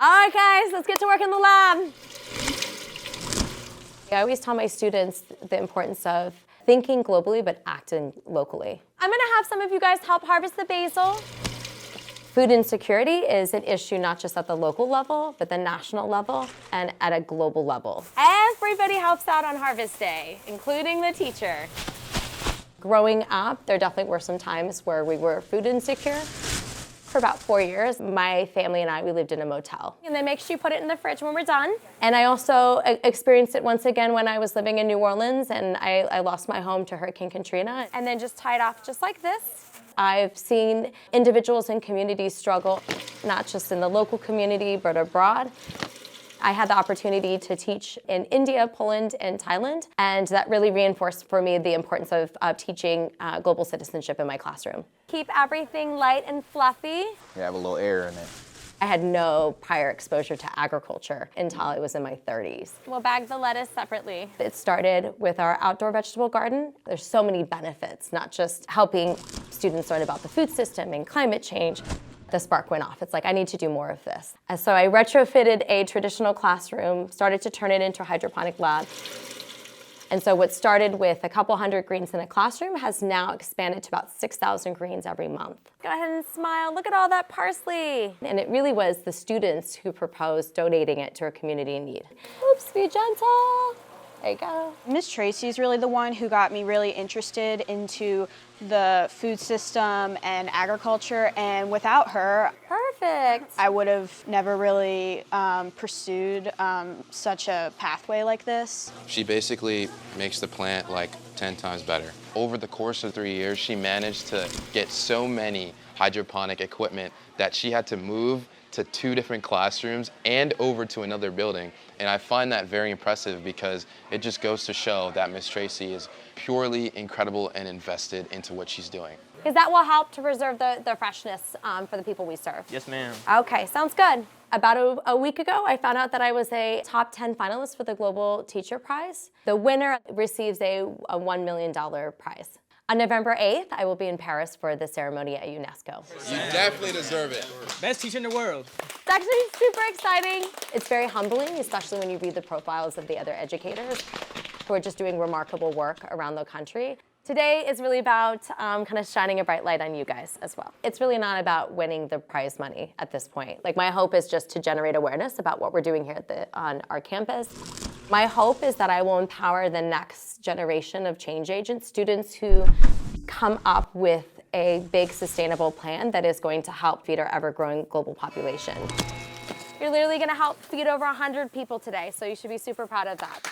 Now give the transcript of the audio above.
All right, guys, let's get to work in the lab. I always tell my students the importance of thinking globally, but acting locally. I'm gonna have some of you guys help harvest the basil. Food insecurity is an issue not just at the local level, but the national level and at a global level. Everybody helps out on harvest day, including the teacher. Growing up, there definitely were some times where we were food insecure. For about 4 years, my family and I, we lived in a motel. And they make sure you put it in the fridge when we're done. And I also experienced it once again when I was living in New Orleans and I lost my home to Hurricane Katrina. And then just tied off just like this. I've seen individuals and communities struggle, not just in the local community, but abroad. I had the opportunity to teach in India, Poland, and Thailand, and that really reinforced for me the importance of teaching global citizenship in my classroom. Keep everything light and fluffy. You have a little air in it. I had no prior exposure to agriculture until I was in my 30s. We'll bag the lettuce separately. It started with our outdoor vegetable garden. There's so many benefits, not just helping students learn about the food system and climate change. The spark went off. It's like, I need to do more of this. And so I retrofitted a traditional classroom, started to turn it into a hydroponic lab. And so what started with a couple hundred greens in a classroom has now expanded to about 6,000 greens every month. Go ahead and smile. Look at all that parsley. And it really was the students who proposed donating it to a community in need. Oops, be gentle. There you go. Miss Tracy is really the one who got me really interested into the food system and agriculture, and without her, Perfect. I would have never really pursued such a pathway like this. She basically makes the plant like 10 times better. Over the course of 3 years, she managed to get so many hydroponic equipment that she had to move to 2 different classrooms and over to another building. And I find that very impressive because it just goes to show that Miss Tracy is purely incredible and invested into what she's doing. Because that will help to preserve the freshness for the people we serve. Yes, ma'am. Okay, sounds good. About a week ago, I found out that I was a top 10 finalist for the Global Teacher Prize. The winner receives a $1 million prize. On November 8th, I will be in Paris for the ceremony at UNESCO. You definitely deserve it. Best teacher in the world. It's actually super exciting. It's very humbling, especially when you read the profiles of the other educators who are just doing remarkable work around the country. Today is really about kind of shining a bright light on you guys as well. It's really not about winning the prize money at this point. Like, my hope is just to generate awareness about what we're doing here on our campus. My hope is that I will empower the next generation of change agents, students who come up with a big sustainable plan that is going to help feed our ever-growing global population. You're literally gonna help feed over 100 people today, so you should be super proud of that.